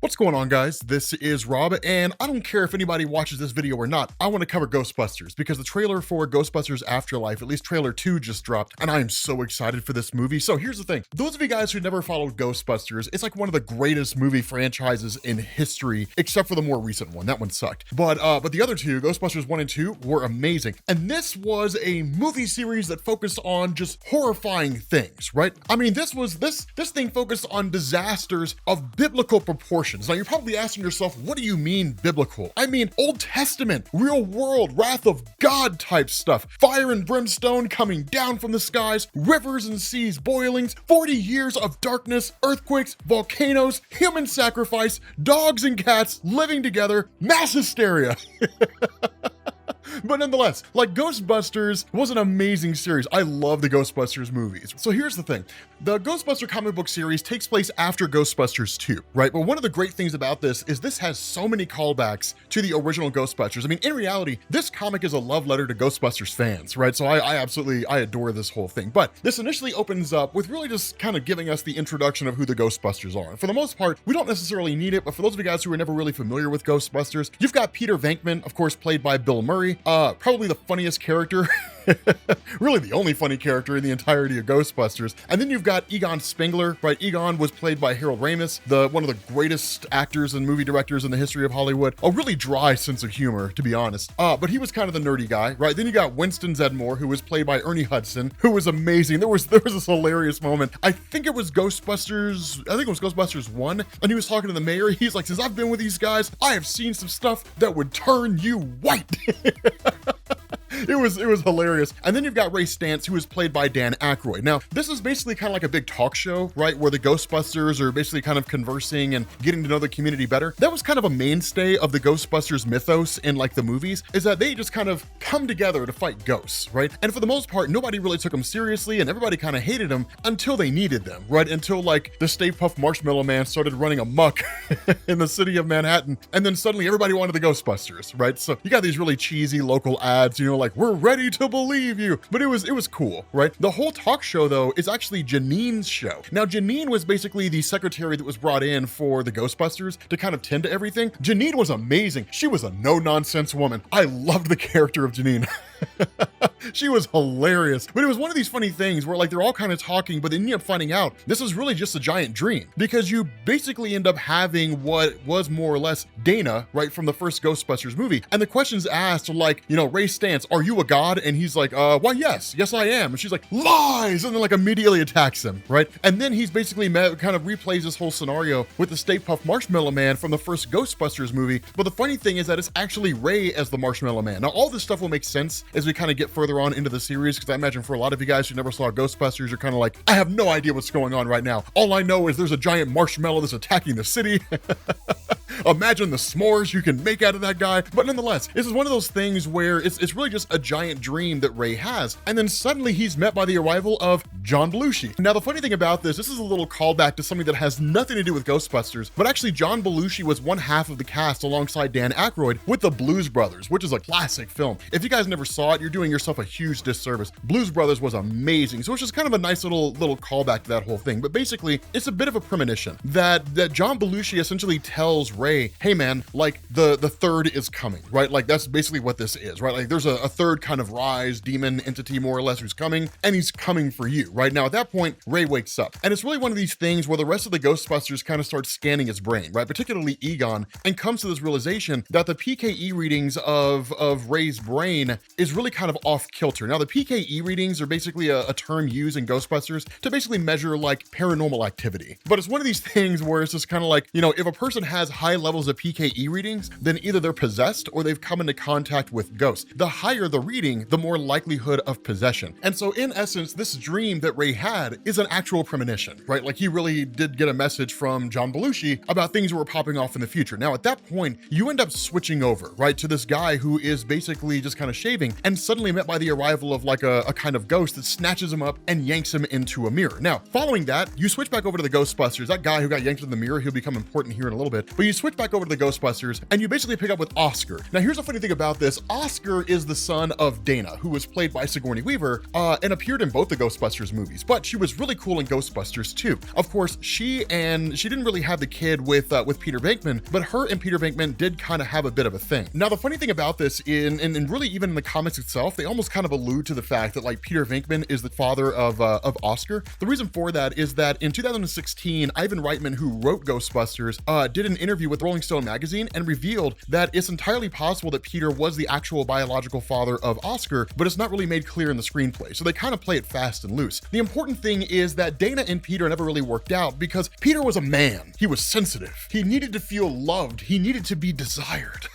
What's going on, guys? This is Rob, and I don't care if anybody watches this video or not, I want to cover Ghostbusters because the trailer for Ghostbusters Afterlife, at least trailer 2, just dropped, and I am so excited for this movie. So here's the thing. Those of you guys who never followed Ghostbusters, it's like one of the greatest movie franchises in history, except for the more recent one. That one sucked. But the other two, Ghostbusters 1 and 2, were amazing. And this was a movie series that focused on just horrifying things, right? I mean, this thing focused on disasters of biblical proportions. Now you're probably asking yourself, what do you mean biblical? I mean Old Testament, real world, wrath of God type stuff. Fire and brimstone coming down from the skies, rivers and seas boiling, 40 years of darkness, earthquakes, volcanoes, human sacrifice, dogs and cats living together, mass hysteria. But nonetheless, like, Ghostbusters was an amazing series. I love the Ghostbusters movies. So here's the thing. The Ghostbuster comic book series takes place after Ghostbusters 2, right? But one of the great things about this is this has so many callbacks to the original Ghostbusters. I mean, in reality, this comic is a love letter to Ghostbusters fans, right? So I adore this whole thing. But this initially opens up with really just kind of giving us the introduction of who the Ghostbusters are. And for the most part, we don't necessarily need it, but for those of you guys who are never really familiar with Ghostbusters, you've got Peter Venkman, of course, played by Bill Murray. Probably the funniest character, really the only funny character in the entirety of Ghostbusters. And then you've got Egon Spingler, right? Egon was played by Harold Ramis, one of the greatest actors and movie directors in the history of Hollywood. A really dry sense of humor, to be honest. But he was kind of the nerdy guy, right? Then you got Winston Zeddemore, who was played by Ernie Hudson, who was amazing. There was this hilarious moment. I think it was Ghostbusters 1, and he was talking to the mayor. He's like, since I've been with these guys, I have seen some stuff that would turn you white. It was hilarious. And then you've got Ray Stantz, who is played by Dan Aykroyd. Now, this is basically kind of like a big talk show, right? Where the Ghostbusters are basically kind of conversing and getting to know the community better. That was kind of a mainstay of the Ghostbusters mythos in like the movies, is that they just kind of come together to fight ghosts, right? And for the most part, nobody really took them seriously and everybody kind of hated them until they needed them, right? Until like the Stay Puft Marshmallow Man started running amok in the city of Manhattan. And then suddenly everybody wanted the Ghostbusters, right? So you got these really cheesy local ads, you know, like, we're ready to believe you. But it was cool, right? The whole talk show, though, is actually Janine's show. Now, Janine was basically the secretary that was brought in for the Ghostbusters to kind of tend to everything. Janine was amazing. She was a no-nonsense woman. I loved the character of Janine. She was hilarious. But it was one of these funny things where like they're all kind of talking, but then you end up finding out this is really just a giant dream, because you basically end up having what was more or less Dana, right, from the first Ghostbusters movie. And the questions asked are like, you know, Ray Stantz, are you a god? And he's like, why, yes, I am. And she's like, lies! And then like immediately attacks him, right? And then he's basically kind of replays this whole scenario with the Stay Puft Marshmallow Man from the first Ghostbusters movie. But the funny thing is that it's actually Ray as the Marshmallow Man. Now, all this stuff will make sense as we kind of get further on into the series, because I imagine for a lot of you guys who never saw Ghostbusters, you're kind of like, I have no idea what's going on right now. All I know is there's a giant marshmallow that's attacking the city. Imagine the s'mores you can make out of that guy. But nonetheless, this is one of those things where it's really just a giant dream that Ray has. And then suddenly he's met by the arrival of John Belushi. Now, the funny thing about this is a little callback to something that has nothing to do with Ghostbusters, but actually John Belushi was one half of the cast alongside Dan Aykroyd with the Blues Brothers, which is a classic film. If you guys never saw it, you're doing yourself a huge disservice. Blues Brothers was amazing. So it's just kind of a nice little callback to that whole thing. But basically, it's a bit of a premonition that John Belushi essentially tells Ray, hey man, like the third is coming, right? Like that's basically what this is, right? Like there's a third kind of rise demon entity more or less who's coming, and he's coming for you, right? Now at that point, Ray wakes up. And it's really one of these things where the rest of the Ghostbusters kind of start scanning his brain, right? Particularly Egon, and comes to this realization that the PKE readings of Ray's brain is really kind of off kilter. Now the PKE readings are basically a term used in Ghostbusters to basically measure like paranormal activity. But it's one of these things where it's just kind of like, you know, if a person has high levels of PKE readings, then either they're possessed or they've come into contact with ghosts. The higher the reading, the more likelihood of possession. And so in essence, this dream that Ray had is an actual premonition, right? Like he really did get a message from John Belushi about things that were popping off in the future. Now at that point, you end up switching over, right, to this guy who is basically just kind of shaving and suddenly met by the arrival of like a kind of ghost that snatches him up and yanks him into a mirror. Now, following that, you switch back over to the Ghostbusters. That guy who got yanked in the mirror, he'll become important here in a little bit, but you switch switch back over to the Ghostbusters, and you basically pick up with Oscar. Now, here's a funny thing about this. Oscar is the son of Dana, who was played by Sigourney Weaver, and appeared in both the Ghostbusters movies, but she was really cool in Ghostbusters too. Of course, she didn't really have the kid with Peter Venkman, but her and Peter Venkman did kind of have a bit of a thing. Now, the funny thing about this, and really even in the comics itself, they almost kind of allude to the fact that like Peter Venkman is the father of Oscar. The reason for that is that in 2016, Ivan Reitman, who wrote Ghostbusters, did an interview with Rolling Stone magazine and revealed that it's entirely possible that Peter was the actual biological father of Oscar, but it's not really made clear in the screenplay. So they kind of play it fast and loose. The important thing is that Dana and Peter never really worked out because Peter was a man. He was sensitive. He needed to feel loved. He needed to be desired.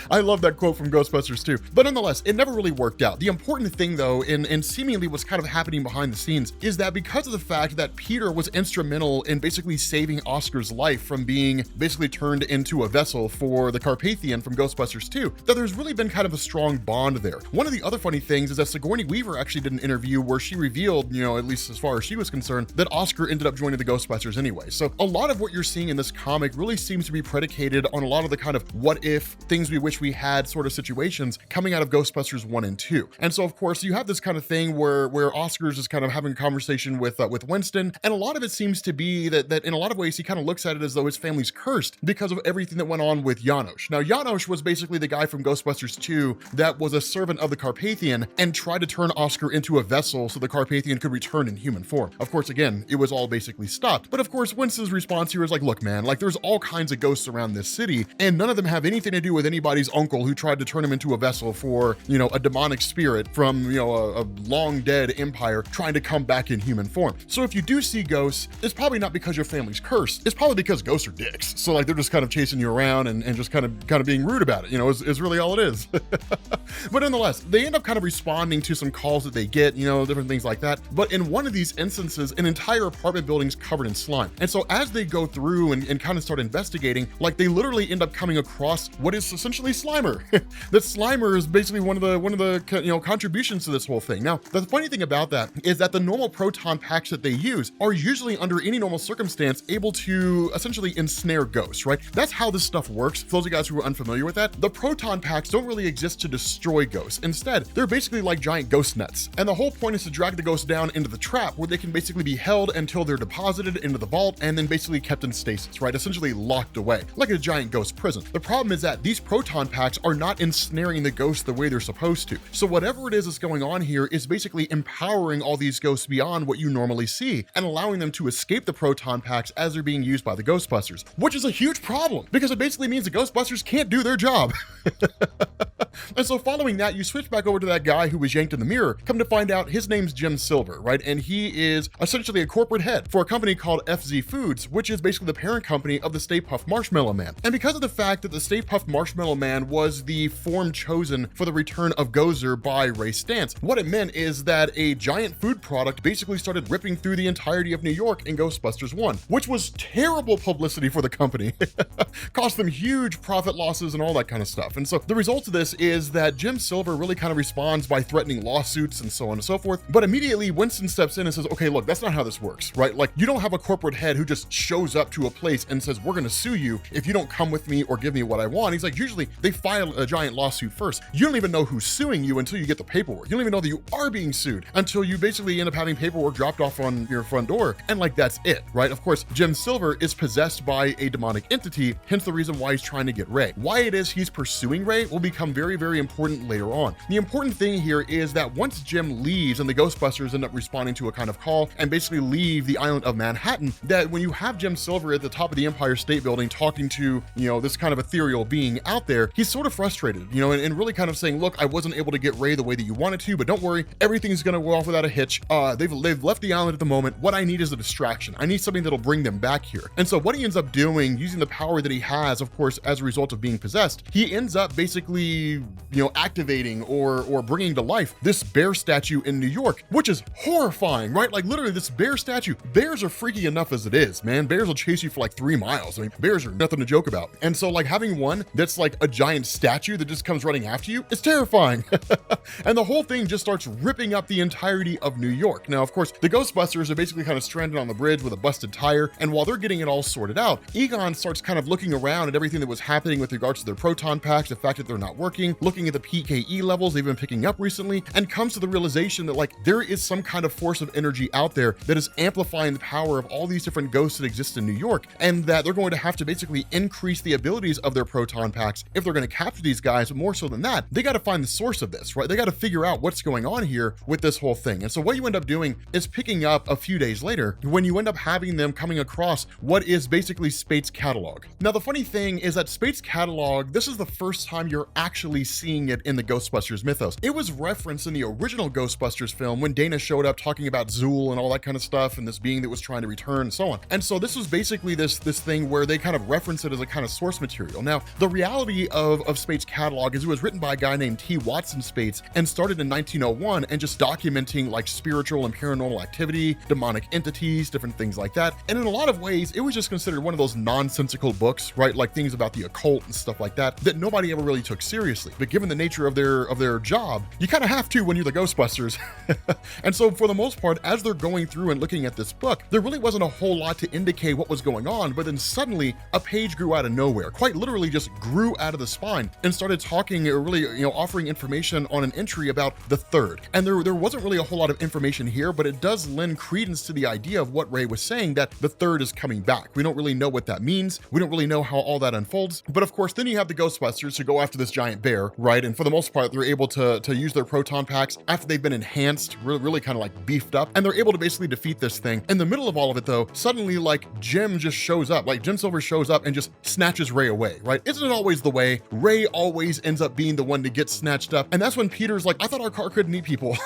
I love that quote from Ghostbusters too. But nonetheless, it never really worked out. The important thing though, and seemingly what's kind of happening behind the scenes, is that because of the fact that Peter was instrumental in basically saving Oscar's life from being basically turned into a vessel for the Carpathian from Ghostbusters 2, that there's really been kind of a strong bond there. One of the other funny things is that Sigourney Weaver actually did an interview where she revealed, at least as far as she was concerned, that Oscar ended up joining the Ghostbusters anyway. So a lot of what you're seeing in this comic really seems to be predicated on a lot of the kind of what if, things we wish we had sort of situations coming out of Ghostbusters 1 and 2. And so of course you have this kind of thing where Oscar's is kind of having a conversation with Winston, and a lot of it seems to be that in a lot of ways he kind of looks at it as though his family's cursed because of everything that went on with Janosch. Now Janosch was basically the guy from Ghostbusters 2 that was a servant of the Carpathian and tried to turn Oscar into a vessel so the Carpathian could return in human form. Of course, again, it was all basically stopped. But of course, Winston's response here is like, look, man, like there's all kinds of ghosts around this city, and none of them have anything to do with anybody's uncle who tried to turn him into a vessel for, a demonic spirit from, a long dead empire trying to come back in human form. So if you do see ghosts, it's probably not because your family's cursed. It's probably because ghosts are dicks. So like they're just kind of chasing you around and just kind of being rude about it, is really all it is. But nonetheless, they end up kind of responding to some calls that they get, different things like that. But in one of these instances, an entire apartment building's covered in slime. And so as they go through and kind of start investigating, like they literally end up coming across what is essentially Slimer. That Slimer is basically one of the contributions to this whole thing. Now, the funny thing about that is that the normal proton packs that they use are usually under any normal circumstance able to essentially ensnare ghosts, right? That's how this stuff works. For those of you guys who are unfamiliar with that, the proton packs don't really exist to destroy ghosts. Instead, they're basically like giant ghost nets. And the whole point is to drag the ghosts down into the trap where they can basically be held until they're deposited into the vault and then basically kept in stasis, right? Essentially locked away, like a giant ghost prison. The problem is that these proton packs are not ensnaring the ghosts the way they're supposed to. So whatever it is that's going on here is basically empowering all these ghosts beyond what you normally see and allowing them to escape the proton packs as they're being used by the Ghostbusters, which is a huge problem because it basically means the Ghostbusters can't do their job. And so following that, you switch back over to that guy who was yanked in the mirror. Come to find out his name's Jim Silver, right? And he is essentially a corporate head for a company called FZ Foods, which is basically the parent company of the Stay Puft Marshmallow Man. And because of the fact that the Stay Puft Marshmallow Man was the form chosen for the return of Gozer by Ray Stantz, what it meant is that a giant food product basically started ripping through the entirety of New York in Ghostbusters 1, which was terrible publicity for the company. Cost them huge profit losses and all that kind of stuff. And so the result of this is that Jim Silver really kind of responds by threatening lawsuits and so on and so forth. But immediately Winston steps in and says, okay, look, that's not how this works, right? Like you don't have a corporate head who just shows up to a place and says, we're going to sue you if you don't come with me or give me what I want. He's like, usually they file a giant lawsuit first. You don't even know who's suing you until you get the paperwork. You don't even know that you are being sued until you basically end up having paperwork dropped off on your front door. And like, that's it, right? Of course, Jim Silver is possessed by a demonic entity, hence the reason why he's trying to get Ray. Why it is he's pursuing Ray will become very, very important later on. The important thing here is that once Jim leaves and the Ghostbusters end up responding to a kind of call and basically leave the island of Manhattan, that when you have Jim Silver at the top of the Empire State Building talking to, this kind of ethereal being out there, he's sort of frustrated, and really kind of saying, look, I wasn't able to get Ray the way that you wanted to, but don't worry, everything's going to go off without a hitch. They've left the island at the moment. What I need is a distraction. I need something that'll bring them back here. And so what he ends up doing, using the power that he has, of course, as a result of being possessed, he ends up basically activating or bringing to life this bear statue in New York, which is horrifying, right? Like literally this bear statue, bears are freaky enough as it is, man. Bears will chase you for like 3 miles. I mean, bears are nothing to joke about. And so like having one that's like a giant statue that just comes running after you is terrifying. And the whole thing just starts ripping up the entirety of New York. Now, of course, the Ghostbusters are basically kind of stranded on the bridge with a busted tire. And while they're getting it all sorted out, Egon starts kind of looking around at everything that was happening with regards to their proton packs, the fact that they're not working, looking at the PKE levels they've been picking up recently, and comes to the realization that like there is some kind of force of energy out there that is amplifying the power of all these different ghosts that exist in New York, and that they're going to have to basically increase the abilities of their proton packs if they're going to capture these guys. But more so than that, they got to find the source of this, right? They got to figure out what's going on here with this whole thing. And so what you end up doing is picking up a few days later when you end up having them coming across what is basically Spate's catalog. Now, the funny thing is that Spate's catalog, this is the first time you're actually seeing it in the Ghostbusters mythos. It was referenced in the original Ghostbusters film when Dana showed up talking about Zool and all that kind of stuff, and this being that was trying to return and so on. And so this was basically this thing where they kind of reference it as a kind of source material. Now, the reality of Spate's catalog is it was written by a guy named T. Watson Spates and started in 1901 and just documenting like spiritual and paranormal activity, demonic entities, different things like that. And in a lot of ways, it was just considered one of those nonsensical books, right? Like things about the occult and stuff like that nobody ever really took seriously. But given the nature of their job, you kind of have to when you're the Ghostbusters. And so for the most part, as they're going through and looking at this book, there really wasn't a whole lot to indicate what was going on, but then suddenly a page grew out of nowhere, quite literally just grew out of the spine and started talking, or really, offering information on an entry about the third. And there wasn't really a whole lot of information here, but it does lend credence to the idea of what Ray was saying, that the third is coming back. We don't really know what that means. We don't really know how all that unfolds. But of course, then you have the Ghostbusters who go after this giant bear, right? And for the most part, they're able to use their proton packs after they've been enhanced, really kind of like beefed up, and they're able to basically defeat this thing. In the middle of all of it though, suddenly like Jim just shows up, like Jim Silver shows up and just snatches Ray away, right? Isn't it always the way? Ray always ends up being the one to get snatched up. And that's when Peter's like, I thought our car couldn't eat people.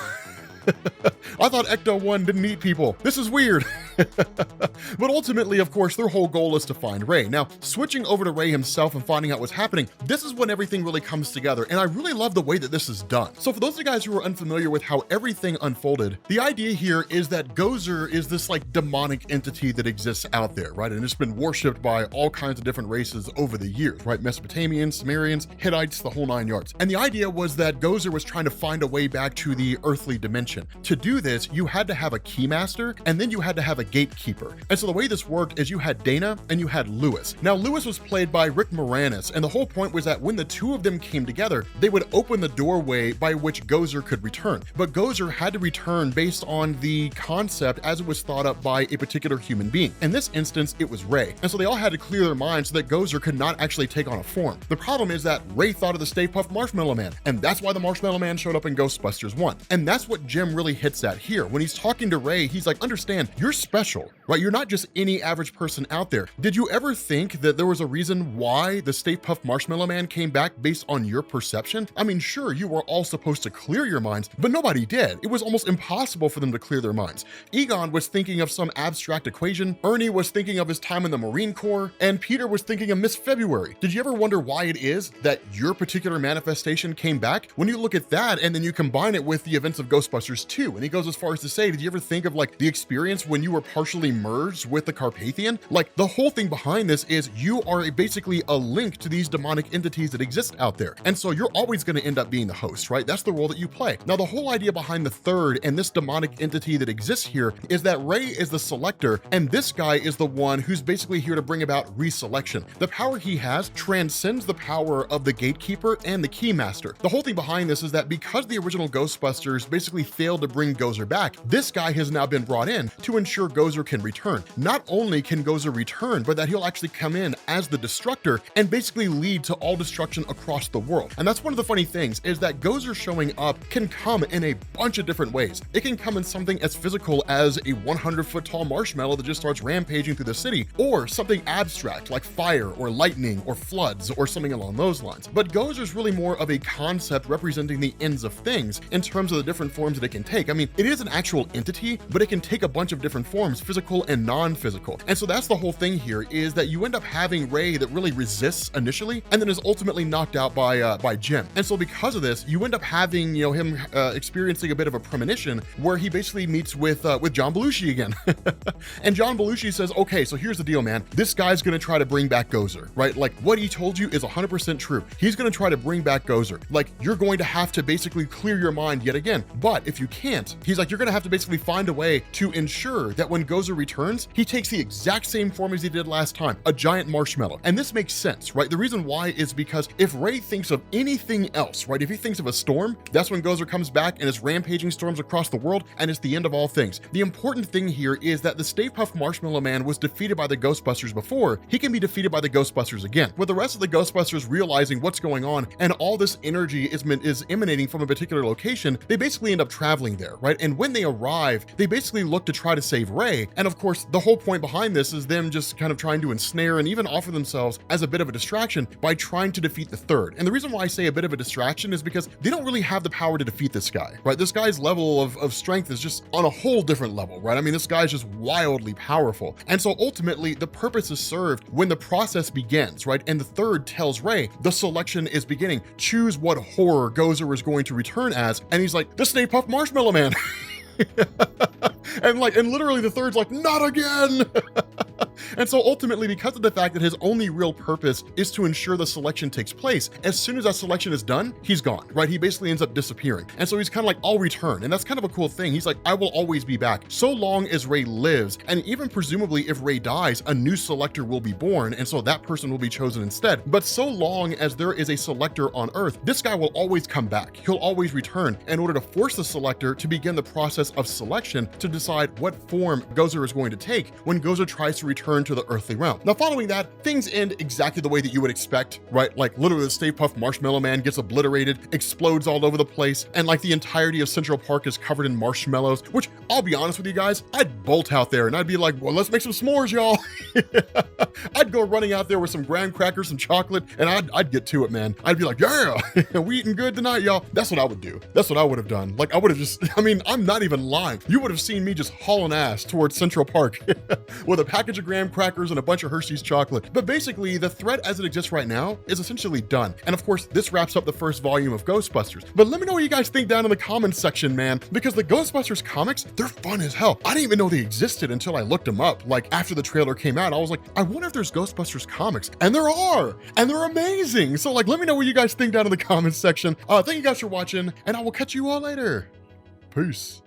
I thought Ecto-1 didn't eat people. This is weird. But ultimately, of course, their whole goal is to find Ray. Now, switching over to Ray himself and finding out what's happening, this is when everything really comes together. And I really love the way that this is done. So for those of you guys who are unfamiliar with how everything unfolded, the idea here is that Gozer is this like demonic entity that exists out there, right? And it's been worshipped by all kinds of different races over the years, right? Mesopotamians, Sumerians, Hittites, the whole 9 yards. And the idea was that Gozer was trying to find a way back to the earthly dimension. To do this, you had to have a keymaster, and then you had to have a gatekeeper. And so the way this worked is you had Dana and you had Lewis. Now, Lewis was played by Rick Moranis, and the whole point was that when the two of them came together, they would open the doorway by which Gozer could return. But Gozer had to return based on the concept as it was thought up by a particular human being. In this instance, it was Ray. And so they all had to clear their minds so that Gozer could not actually take on a form. The problem is that Ray thought of the Stay Puft Marshmallow Man, and that's why the Marshmallow Man showed up in Ghostbusters 1. And that's what Jim really hits at here. When he's talking to Ray, he's like, understand, you're special, right? You're not just any average person out there. Did you ever think that there was a reason why the Stay Puft Marshmallow Man came back based on your perception? I mean, sure, you were all supposed to clear your minds, but nobody did. It was almost impossible for them to clear their minds. Egon was thinking of some abstract equation, Ernie was thinking of his time in the Marine Corps, and Peter was thinking of Miss February. Did you ever wonder why it is that your particular manifestation came back? When you look at that and then you combine it with the events of Ghostbusters 2, and he goes as far as to say, did you ever think of like the experience when you were partially merged with the Carpathian? Like the whole thing behind this is you are basically a link to these demonic entities that exist out there. And so you're always going to end up being the host, right? That's the role that you play. Now, the whole idea behind the third and this demonic entity that exists here is that Ray is the selector, and this guy is the one who's basically here to bring about reselection. The power he has transcends the power of the gatekeeper and the keymaster. The whole thing behind this is that because the original Ghostbusters basically failed to bring Gozer back, this guy has now been brought in to ensure Gozer can return. Not only can Gozer return, but that he'll actually come in as the destructor and basically lead to all destruction across the world. And that's one of the funny things, is that Gozer showing up can come in a bunch of different ways. It can come in something as physical as a 100-foot tall marshmallow that just starts rampaging through the city, or something abstract like fire or lightning or floods or something along those lines. But Gozer's really more of a concept representing the ends of things in terms of the different forms that it can take. I mean, it is an actual entity, but it can take a bunch of different forms. forms, physical and non-physical. And so that's the whole thing here, is that you end up having Ray that really resists initially and then is ultimately knocked out by Jim. And so because of this, you end up having, you know, him experiencing a bit of a premonition where he basically meets with John Belushi again. And John Belushi says, okay, so here's the deal, man. This guy's gonna try to bring back Gozer, right? Like, what he told you is 100% true. He's gonna try to bring back Gozer. Like, you're going to have to basically clear your mind yet again. But if you can't, he's like, you're gonna have to basically find a way to ensure that when Gozer returns, he takes the exact same form as he did last time, a giant marshmallow. And this makes sense, right? The reason why is because if Ray thinks of anything else, right? If he thinks of a storm, that's when Gozer comes back and is rampaging storms across the world, and it's the end of all things. The important thing here is that the Stay Puft Marshmallow Man was defeated by the Ghostbusters before. He can be defeated by the Ghostbusters again. With the rest of the Ghostbusters realizing what's going on and all this energy is emanating from a particular location, they basically end up traveling there, right? And when they arrive, they basically look to try to save Ray. And of course, the whole point behind this is them just kind of trying to ensnare and even offer themselves as a bit of a distraction by trying to defeat the Third. And the reason why I say a bit of a distraction is because they don't really have the power to defeat this guy, right? This guy's level of strength is just on a whole different level, right? I mean, this guy's just wildly powerful. And so ultimately, the purpose is served when the process begins, right? And the Third tells Ray, the selection is beginning. Choose what horror Gozer is going to return as. And he's like, the Stay Puft Marshmallow Man. and literally the Third's like, not again. And so ultimately, because of the fact that his only real purpose is to ensure the selection takes place, as soon as that selection is done, he's gone, right? He basically ends up disappearing. And so he's kind of like, I'll return. And that's kind of a cool thing. He's like, I will always be back so long as Ray lives. And even presumably if Ray dies, a new selector will be born. And so that person will be chosen instead. But so long as there is a selector on Earth, this guy will always come back. He'll always return in order to force the selector to begin the process of selection to decide what form Gozer is going to take when Gozer tries to return to the earthly realm. Now, following that, things end exactly the way that you would expect, right? Like literally the Stay Puft Marshmallow Man gets obliterated, explodes all over the place, and like the entirety of Central Park is covered in marshmallows, which I'll be honest with you guys, I'd bolt out there and I'd be like, well, let's make some s'mores, y'all. I'd go running out there with some graham crackers, some chocolate, and I'd get to it, man. I'd be like, yeah, we eating good tonight, y'all. That's what I would do. That's what I would have done. Like I would have just, I mean, I'm not even lying. You would have seen me just hauling ass towards Central Park with a package of graham crackers and a bunch of Hershey's chocolate. But basically, the threat as it exists right now is essentially done. And of course, this wraps up the first volume of Ghostbusters. But let me know what you guys think down in the comments section, man, because the Ghostbusters comics, they're fun as hell. I didn't even know they existed until I looked them up. Like after the trailer came out, I was like, I wonder if there's Ghostbusters comics. And there are, and they're amazing. So like, let me know what you guys think down in the comments section. Thank you guys for watching, and I will catch you all later. Peace.